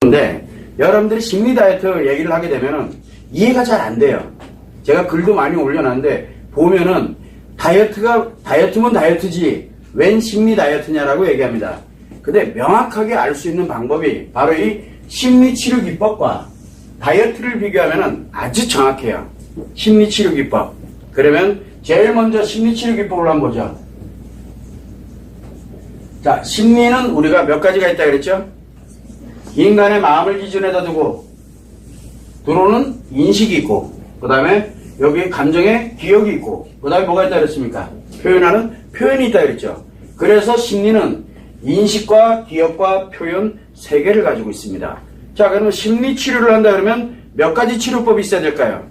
근데 여러분들이 심리 다이어트 얘기를 하게 되면은 이해가 잘 안 돼요. 제가 글도 많이 올려놨는데 보면은 다이어트면 다이어트지 웬 심리 다이어트냐라고 얘기합니다. 근데 명확하게 알 수 있는 방법이 바로 이 심리치료 기법과 다이어트를 비교하면은 아주 정확해요. 심리치료 기법. 그러면 제일 먼저 심리치료 기법을 한번 보죠. 자, 심리는 우리가 몇 가지가 있다 그랬죠? 인간의 마음을 기준에다 두고 들어오는 인식이 있고, 그 다음에 여기 감정의 기억이 있고, 그 다음에 뭐가 있다 그랬습니까? 표현하는 표현이 있다 그랬죠. 그래서 심리는 인식과 기억과 표현 세 개를 가지고 있습니다. 자, 그러면 심리 치료를 한다 그러면 몇 가지 치료법이 있어야 될까요?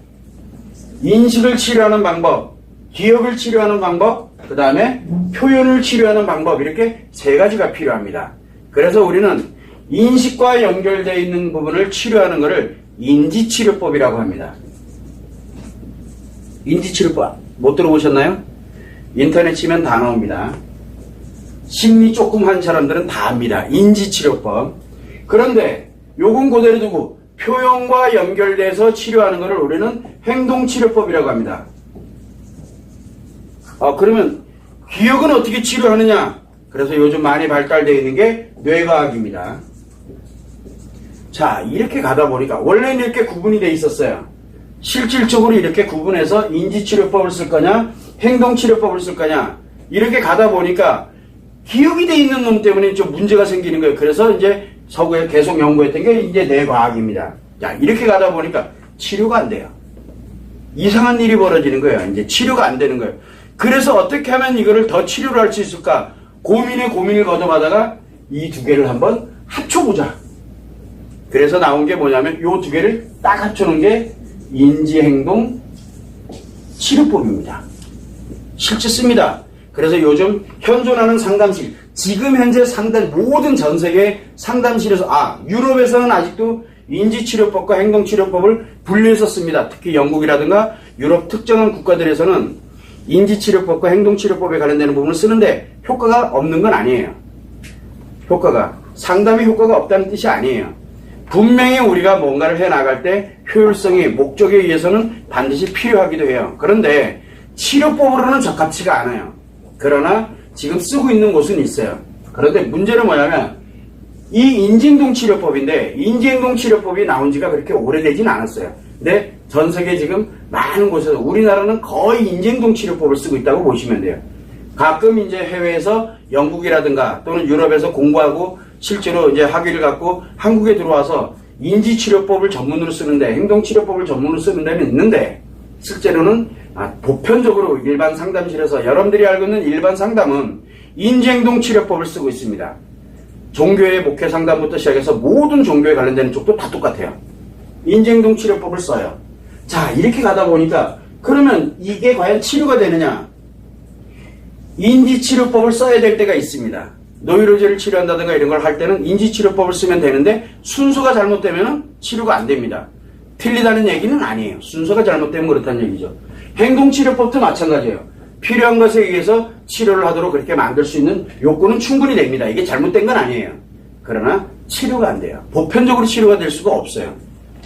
인식을 치료하는 방법, 기억을 치료하는 방법, 그 다음에 표현을 치료하는 방법, 이렇게 세 가지가 필요합니다. 그래서 우리는 인식과 연결되어 있는 부분을 치료하는 것을 인지치료법이라고 합니다. 인지치료법 못 들어보셨나요? 인터넷 치면 다 나옵니다. 심리 조금 한 사람들은 다 압니다. 인지치료법. 그런데 요건 그대로 두고 표현과 연결돼서 치료하는 것을 우리는 행동치료법이라고 합니다. 그러면 기억은 어떻게 치료하느냐? 그래서 요즘 많이 발달되어 있는 게 뇌과학입니다. 자, 이렇게 가다 보니까 원래는 이렇게 구분이 돼 있었어요. 실질적으로 이렇게 구분해서 인지치료법을 쓸 거냐, 행동치료법을 쓸 거냐, 이렇게 가다 보니까 기억이 돼 있는 놈 때문에 좀 문제가 생기는 거예요. 그래서 이제 서구에 계속 연구했던 게 이제 뇌과학입니다. 자, 이렇게 가다 보니까 치료가 안 돼요. 이상한 일이 벌어지는 거예요. 이제 치료가 안 되는 거예요. 그래서 어떻게 하면 이거를 더 치료를 할 수 있을까? 고민을 거듭하다가 이 두 개를 한번 합쳐보자. 그래서 나온 게 뭐냐면 이 두 개를 딱 합쳐놓은 게 인지행동 치료법입니다. 실제 씁니다. 그래서 요즘 현존하는 상담실, 지금 현재 모든 전 세계 상담실에서, 유럽에서는 아직도 인지치료법과 행동치료법을 분리해서 씁니다. 특히 영국이라든가 유럽 특정한 국가들에서는 인지치료법과 행동치료법에 관련되는 부분을 쓰는데 효과가 없는 건 아니에요. 상담의 효과가 없다는 뜻이 아니에요. 분명히 우리가 뭔가를 해나갈 때 효율성이 목적에 의해서는 반드시 필요하기도 해요. 그런데 치료법으로는 적합치가 않아요. 그러나 지금 쓰고 있는 곳은 있어요. 그런데 문제는 뭐냐면 이 인지행동 치료법인데 인지행동 치료법이 나온 지가 그렇게 오래되진 않았어요. 근데 전 세계 지금 많은 곳에서 우리나라는 거의 인지행동 치료법을 쓰고 있다고 보시면 돼요. 가끔 이제 해외에서 영국이라든가 또는 유럽에서 공부하고 실제로 이제 학위를 갖고 한국에 들어와서 인지치료법을 전문으로 쓰는데 행동치료법을 전문으로 쓰는 데는 있는데 실제로는 보편적으로 일반 상담실에서 여러분들이 알고 있는 일반 상담은 인지행동치료법을 쓰고 있습니다. 종교의 목회 상담부터 시작해서 모든 종교에 관련되는 쪽도 다 똑같아요. 인지행동치료법을 써요. 자, 이렇게 가다 보니까 그러면 이게 과연 치료가 되느냐? 인지치료법을 써야 될 때가 있습니다. 노이로제를 치료한다든가 이런 걸 할 때는 인지치료법을 쓰면 되는데 순서가 잘못되면 치료가 안 됩니다. 틀리다는 얘기는 아니에요. 순서가 잘못되면 그렇다는 얘기죠. 행동치료법도 마찬가지예요. 필요한 것에 의해서 치료를 하도록 그렇게 만들 수 있는 요건은 충분히 됩니다. 이게 잘못된 건 아니에요. 그러나 치료가 안 돼요. 보편적으로 치료가 될 수가 없어요.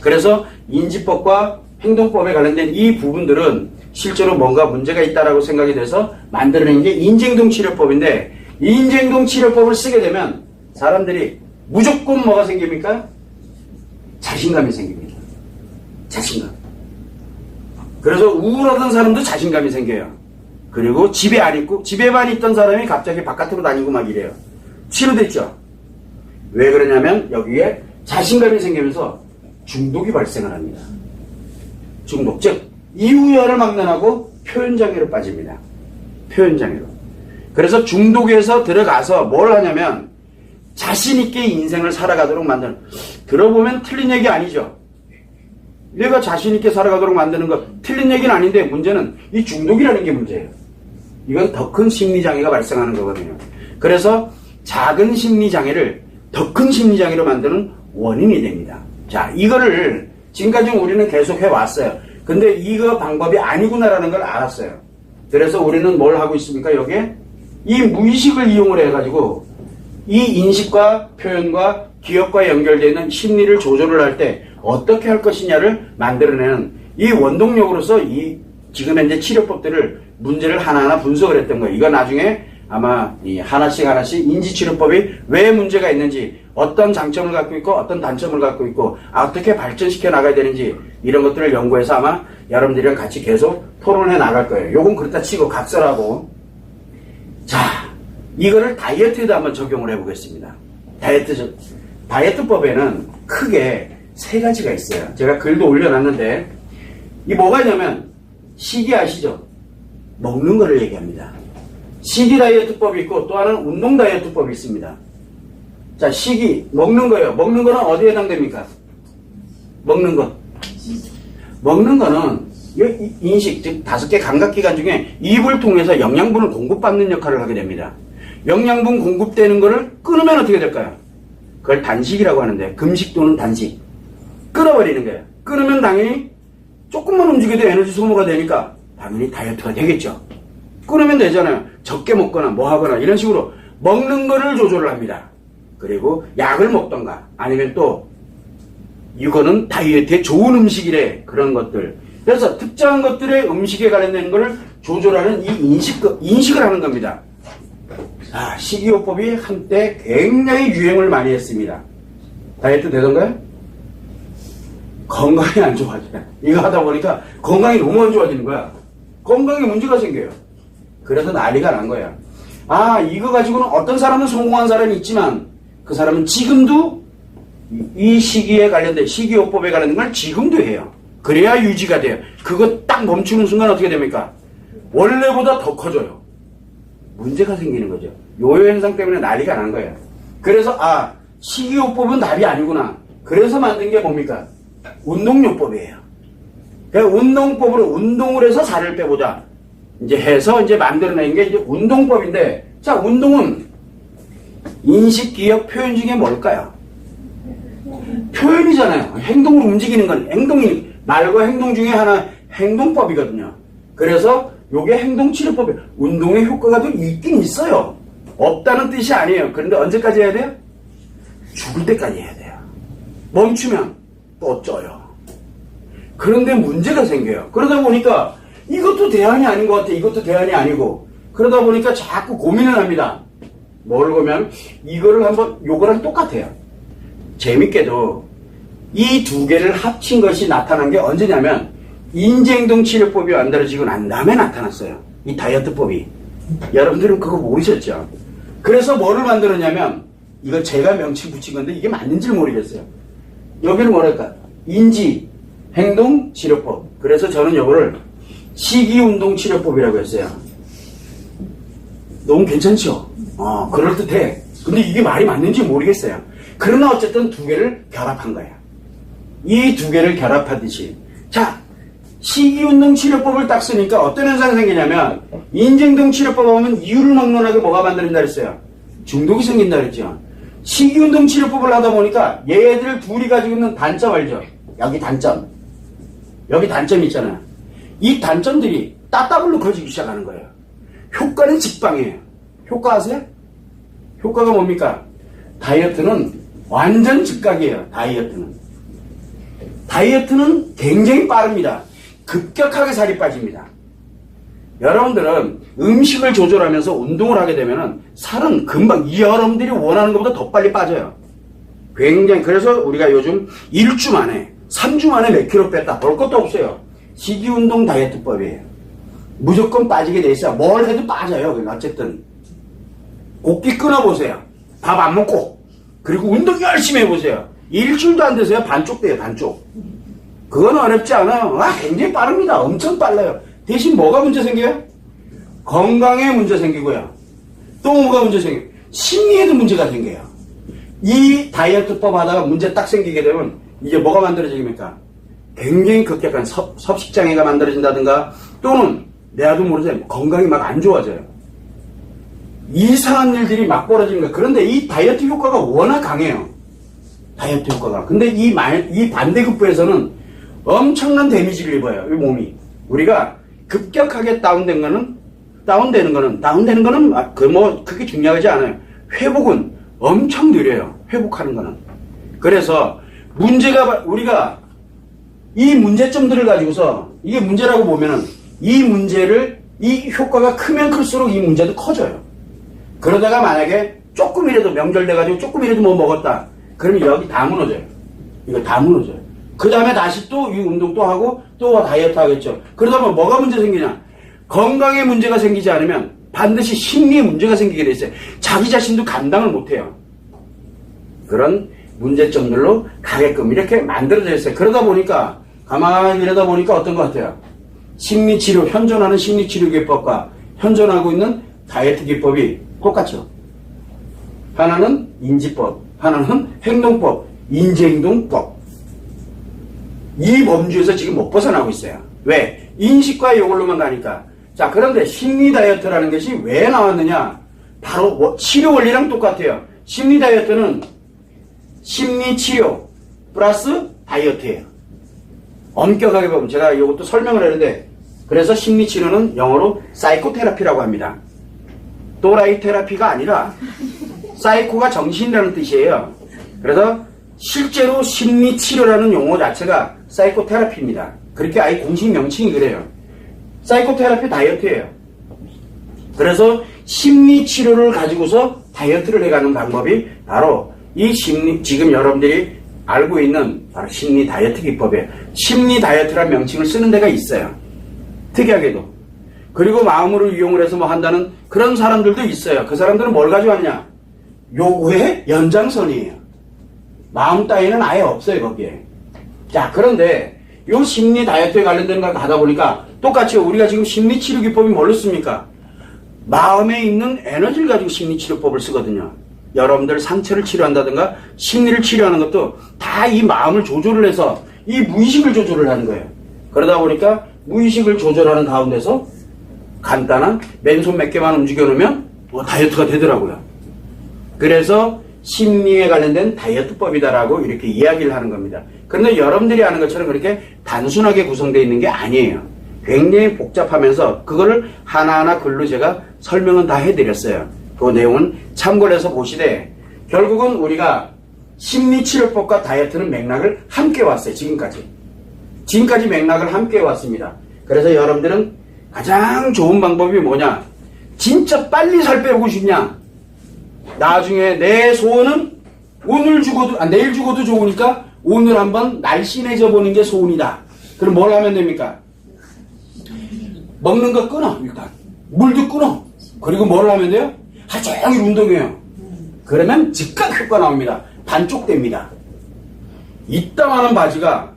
그래서 인지법과 행동법에 관련된 이 부분들은 실제로 뭔가 문제가 있다라고 생각이 돼서 만들어낸 게 인지행동 치료법인데 인지행동 치료법을 쓰게 되면 사람들이 무조건 뭐가 생깁니까? 자신감이 생깁니다. 자신감. 그래서 우울하던 사람도 자신감이 생겨요. 그리고 집에 안 있고 집에만 있던 사람이 갑자기 바깥으로 다니고 막 이래요. 치료됐죠? 왜 그러냐면 여기에 자신감이 생기면서 중독이 발생을 합니다. 중독, 즉 이유열을 막론하고 표현장애로 빠집니다. 표현장애로. 그래서 중독에서 들어가서 뭘 하냐면 자신있게 인생을 살아가도록 만드는, 들어보면 틀린 얘기 아니죠. 내가 자신있게 살아가도록 만드는 거 틀린 얘기는 아닌데 문제는 이 중독이라는 게 문제예요. 이건 더 큰 심리장애가 발생하는 거거든요. 그래서 작은 심리장애를 더 큰 심리장애로 만드는 원인이 됩니다. 자, 이거를 지금까지 우리는 계속 해왔어요. 근데 이거 방법이 아니구나라는 걸 알았어요. 그래서 우리는 뭘 하고 있습니까? 여기에 이 무의식을 이용을 해가지고 이 인식과 표현과 기업과 연결되어 있는 심리를 조절을 할 때 어떻게 할 것이냐를 만들어내는 이 원동력으로서 이 지금 현재 치료법들을 문제를 하나하나 분석을 했던 거예요. 이거 나중에 아마 이 하나씩 인지치료법이 왜 문제가 있는지, 어떤 장점을 갖고 있고 어떤 단점을 갖고 있고 어떻게 발전시켜 나가야 되는지 이런 것들을 연구해서 아마 여러분들이랑 같이 계속 토론해 나갈 거예요. 요건 그렇다 치고 각설하고, 자, 이거를 다이어트에도 한번 적용을 해보겠습니다. 다이어트법에는 크게 세 가지가 있어요. 제가 글도 올려놨는데, 이 뭐가 있냐면 식이 아시죠? 먹는 거를 얘기합니다. 식이 다이어트법이 있고 또 하나는 운동 다이어트법이 있습니다. 자, 식이 먹는 거예요. 먹는 거는 어디에 해당됩니까? 먹는 거. 먹는 거는 인식, 즉 5개 감각기관 중에 입을 통해서 영양분을 공급받는 역할을 하게 됩니다. 영양분 공급되는 거를 끊으면 어떻게 될까요? 그걸 단식이라고 하는데, 금식 또는 단식. 끊어버리는 거예요. 끊으면 당연히 조금만 움직여도 에너지 소모가 되니까 당연히 다이어트가 되겠죠. 끊으면 되잖아요. 적게 먹거나 뭐 하거나 이런 식으로 먹는 거를 조절을 합니다. 그리고 약을 먹던가 아니면 또 이거는 다이어트에 좋은 음식이래, 그런 것들. 그래서 특정한 것들의 음식에 관련된 거를 조절하는 이 인식을 하는 겁니다. 자, 식이요법이 한때 굉장히 유행을 많이 했습니다. 다이어트 되던가요? 건강이 안 좋아져요. 이거 하다 보니까 건강이 너무 안 좋아지는 거야. 건강에 문제가 생겨요. 그래서 난리가 난 거야. 아, 이거 가지고는 어떤 사람은 성공한 사람이 있지만 그 사람은 지금도 이 시기에 관련된, 식이요법에 관련된 걸 지금도 해요. 그래야 유지가 돼요. 그거 딱 멈추는 순간 어떻게 됩니까? 원래보다 더 커져요. 문제가 생기는 거죠. 요요 현상 때문에 난리가 난 거예요. 그래서 식이요법은 답이 아니구나. 그래서 만든 게 뭡니까? 운동요법이에요. 그러니까 운동법으로 운동을 해서 살을 빼보자. 이제 해서 이제 만들어낸 게 이제 운동법인데, 자, 운동은 인식, 기억, 표현 중에 뭘까요? 표현이잖아요. 행동으로 움직이는 건 행동이, 말과 행동 중에 하나 행동법이거든요. 그래서 요게 행동치료법이에요. 운동의 효과가 또 있긴 있어요. 없다는 뜻이 아니에요. 그런데 언제까지 해야 돼요? 죽을 때까지 해야 돼요. 멈추면 또 쪄요. 그런데 문제가 생겨요. 그러다 보니까 이것도 대안이 아닌 것 같아. 이것도 대안이 아니고. 그러다 보니까 자꾸 고민을 합니다. 뭘 고민하면 이거를 한번, 요거랑 똑같아요. 재밌게도 이 두 개를 합친 것이 나타난 게 언제냐면 인지행동치료법이 만들어지고 난 다음에 나타났어요. 이 다이어트법이. 여러분들은 그거 모르셨죠? 그래서 뭐를 만들었냐면, 이거 제가 명칭 붙인 건데 이게 맞는지를 모르겠어요. 여기는 뭐랄까? 인지행동치료법. 그래서 저는 이거를 식이운동치료법이라고 했어요. 너무 괜찮죠? 그럴듯해. 근데 이게 말이 맞는지 모르겠어요. 그러나 어쨌든 두 개를 결합한 거예요. 이 두 개를 결합하듯이. 자, 식이운동치료법을 딱 쓰니까 어떤 현상이 생기냐면, 인지행동치료법 하면 이유를 막론하게 뭐가 만들어진다 그랬어요? 중독이 생긴다 그랬죠. 식이운동치료법을 하다 보니까 얘들 둘이 가지고 있는 단점 알죠? 여기 단점. 여기 단점이 있잖아요. 이 단점들이 따따블로 커지기 시작하는 거예요. 효과는 직방이에요. 효과 아세요? 효과가 뭡니까? 다이어트는 완전 즉각이에요. 다이어트는 굉장히 빠릅니다. 급격하게 살이 빠집니다. 여러분들은 음식을 조절하면서 운동을 하게 되면은 살은 금방 여러분들이 원하는 것보다 더 빨리 빠져요. 굉장히. 그래서 우리가 요즘 1주 만에 3주 만에 몇 킬로 뺐다 볼 것도 없어요. 식이운동 다이어트법이에요. 무조건 빠지게 돼 있어요. 뭘 해도 빠져요. 어쨌든 곱게 끊어보세요. 밥 안 먹고. 그리고 운동 열심히 해보세요. 일주일도 안 되세요. 반쪽 돼요. 반쪽. 그건 어렵지 않아요. 굉장히 빠릅니다. 엄청 빨라요. 대신 뭐가 문제 생겨요? 건강에 문제 생기고요. 또 뭐가 문제 생겨요? 심리에도 문제가 생겨요. 이 다이어트법 하다가 문제 딱 생기게 되면 이게 뭐가 만들어집니까? 굉장히 급격한 섭식장애가 만들어진다든가, 또는 내가도 모르게 건강이 막 안 좋아져요. 이상한 일들이 막 벌어지는 거예요. 그런데 이 다이어트 효과가 워낙 강해요. 다이어트 효과가. 근데 이 반대급부에서는 엄청난 데미지를 입어요. 이 몸이. 우리가 급격하게 다운되는 거는 그게 중요하지 않아요. 회복은 엄청 느려요. 회복하는 거는. 그래서 문제가 우리가 이 문제점들을 가지고서 이게 문제라고 보면은 이 효과가 크면 클수록 이 문제도 커져요. 그러다가 만약에 조금이라도 명절 돼가지고 조금이라도 뭐 먹었다. 그러면 여기 다 무너져요. 이거 다 무너져요. 그 다음에 다시 또 이 운동 또 하고 또 다이어트 하겠죠. 그러다 보면 뭐가 문제 생기냐? 건강에 문제가 생기지 않으면 반드시 심리에 문제가 생기게 돼 있어요. 자기 자신도 감당을 못해요. 그런 문제점들로 가게끔 이렇게 만들어져 있어요. 그러다 보니까 가만히 이러다 보니까 어떤 것 같아요? 심리치료, 현존하는 심리치료 기법과 현존하고 있는 다이어트 기법이 똑같죠. 하나는 인지법, 하나는 행동법, 인지행동법. 이 범주에서 지금 못 벗어나고 있어요. 왜? 인식과 이걸로만 가니까. 자, 그런데 심리 다이어트라는 것이 왜 나왔느냐? 바로 치료 원리랑 똑같아요. 심리 다이어트는 심리 치료 플러스 다이어트예요. 엄격하게 보면 제가 이것도 설명을 했는데, 그래서 심리 치료는 영어로 사이코테라피라고 합니다. 또라이 테라피가 아니라 사이코가 정신이라는 뜻이에요. 그래서 실제로 심리 치료라는 용어 자체가 사이코테라피입니다. 그렇게 아예 공식 명칭이 그래요. 사이코테라피 다이어트예요. 그래서 심리 치료를 가지고서 다이어트를 해가는 방법이 바로 이 지금 여러분들이 알고 있는 바로 심리 다이어트 기법이에요. 심리 다이어트라는 명칭을 쓰는 데가 있어요. 특이하게도. 그리고 마음으로 이용을 해서 뭐 한다는 그런 사람들도 있어요. 그 사람들은 뭘 가져왔냐? 요거의 연장선이에요. 마음 따위는 아예 없어요, 거기에. 자, 그런데 요 심리 다이어트에 관련된 거 하다 보니까 똑같이 우리가 지금 심리 치료 기법이 뭘로 씁니까? 마음에 있는 에너지를 가지고 심리 치료법을 쓰거든요. 여러분들 상처를 치료한다든가 심리를 치료하는 것도 다 이 마음을 조절을 해서 이 무의식을 조절을 하는 거예요. 그러다 보니까 무의식을 조절하는 가운데서 간단한 맨손 몇 개만 움직여 놓으면 다이어트가 되더라고요. 그래서 심리에 관련된 다이어트법이다라고 이렇게 이야기를 하는 겁니다. 그런데 여러분들이 아는 것처럼 그렇게 단순하게 구성되어 있는 게 아니에요. 굉장히 복잡하면서 그거를 하나하나 글로 제가 설명은 다 해드렸어요. 그 내용은 참고를 해서 보시되 결국은 우리가 심리치료법과 다이어트는 맥락을 함께 왔어요. 지금까지 맥락을 함께 왔습니다. 그래서 여러분들은 가장 좋은 방법이 뭐냐? 진짜 빨리 살 빼고 싶냐? 나중에 내 소원은 내일 죽어도 좋으니까 오늘 한번 날씬해져 보는 게 소원이다. 그럼 뭘 하면 됩니까? 먹는 거 끊어, 일단. 물도 끊어. 그리고 뭘 하면 돼요? 하루 종일 운동해요. 그러면 즉각 효과 나옵니다. 반쪽됩니다. 이따만한 바지가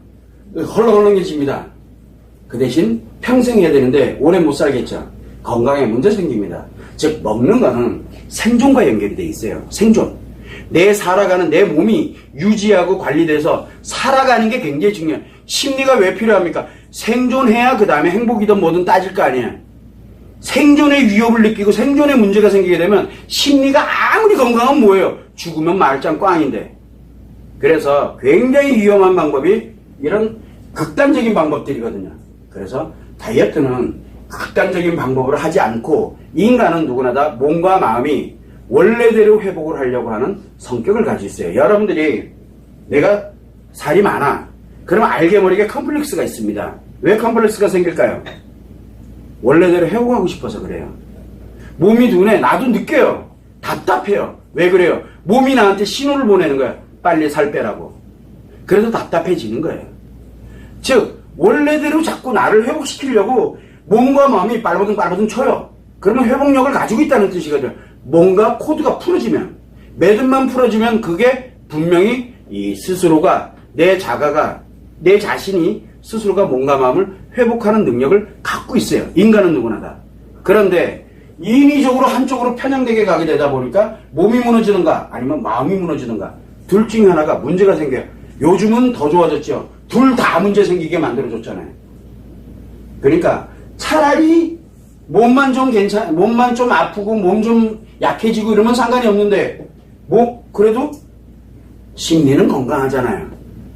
헐렁헐렁해집니다. 그 대신 평생 해야 되는데 오래 못 살겠죠. 건강에 문제 생깁니다. 즉 먹는 거는 생존과 연결이 돼 있어요. 생존. 살아가는 내 몸이 유지하고 관리돼서 살아가는 게 굉장히 중요해요. 심리가 왜 필요합니까? 생존해야 그 다음에 행복이든 뭐든 따질 거 아니에요. 생존의 위협을 느끼고 생존의 문제가 생기게 되면 심리가 아무리 건강하면 뭐예요? 죽으면 말짱 꽝인데. 그래서 굉장히 위험한 방법이 이런 극단적인 방법들이거든요. 그래서 다이어트는 극단적인 방법으로 하지 않고 인간은 누구나 다 몸과 마음이 원래대로 회복을 하려고 하는 성격을 가지고 있어요. 여러분들이 내가 살이 많아. 그러면 알게 모르게 컴플렉스가 있습니다. 왜 컴플렉스가 생길까요? 원래대로 회복하고 싶어서 그래요. 몸이 둔해. 나도 느껴요. 답답해요. 왜 그래요? 몸이 나한테 신호를 보내는 거야. 빨리 살 빼라고. 그래서 답답해지는 거예요. 즉 원래대로 자꾸 나를 회복시키려고 몸과 마음이 빨보등 쳐요. 그러면 회복력을 가지고 있다는 뜻이거든요. 뭔가 코드가 풀어지면, 매듭만 풀어지면 그게 분명히 이 스스로가, 내 자신이 스스로가 몸과 마음을 회복하는 능력을 갖고 있어요. 인간은 누구나 다. 그런데 인위적으로 한쪽으로 편향되게 가게 되다 보니까 몸이 무너지는가 아니면 마음이 무너지는가 둘 중에 하나가 문제가 생겨요. 요즘은 더 좋아졌죠. 둘 다 문제 생기게 만들어줬잖아요. 그러니까 차라리 몸만 좀 아프고 몸 좀 약해지고 이러면 상관이 없는데 그래도 심리는 건강하잖아요.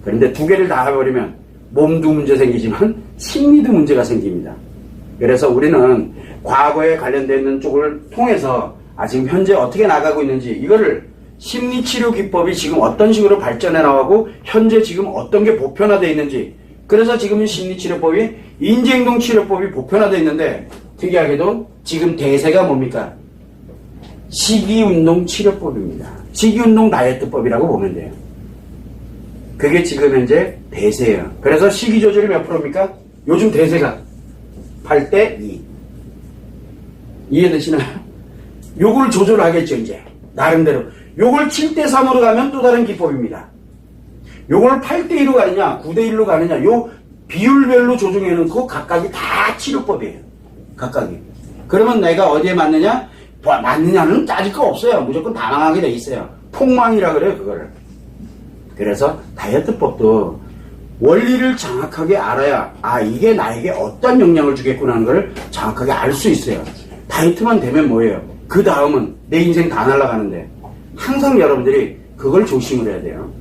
그런데 두 개를 다 해버리면 몸도 문제 생기지만 심리도 문제가 생깁니다. 그래서 우리는 과거에 관련되어 있는 쪽을 통해서 지금 현재 어떻게 나가고 있는지 이거를 심리치료 기법이 지금 어떤 식으로 발전해 나가고 현재 지금 어떤 게 보편화되어 있는지. 그래서 지금은 심리치료법이 인지행동치료법이 보편화되어 있는데 특이하게도 지금 대세가 뭡니까? 식이운동치료법입니다. 식이운동 다이어트법이라고 보면 돼요. 그게 지금 현재 대세예요. 그래서 식이조절이 몇 프로입니까? 요즘 대세가 8대2. 이해되시나요? 요걸 조절하겠죠, 이제. 나름대로. 요걸 7대3으로 가면 또 다른 기법입니다. 요걸 8대2로 가느냐, 9대1로 가느냐, 요 비율별로 조정해놓고 각각이 다 치료법이에요. 각각이. 그러면 내가 어디에 맞느냐? 맞느냐는 따질 거 없어요. 무조건 다 망하게 돼 있어요. 폭망이라 그래요, 그거를. 그래서 다이어트법도 원리를 정확하게 알아야, 이게 나에게 어떤 영향을 주겠구나 하는 걸 정확하게 알 수 있어요. 다이어트만 되면 뭐예요? 그 다음은 내 인생 다 날아가는데 항상 여러분들이 그걸 조심을 해야 돼요.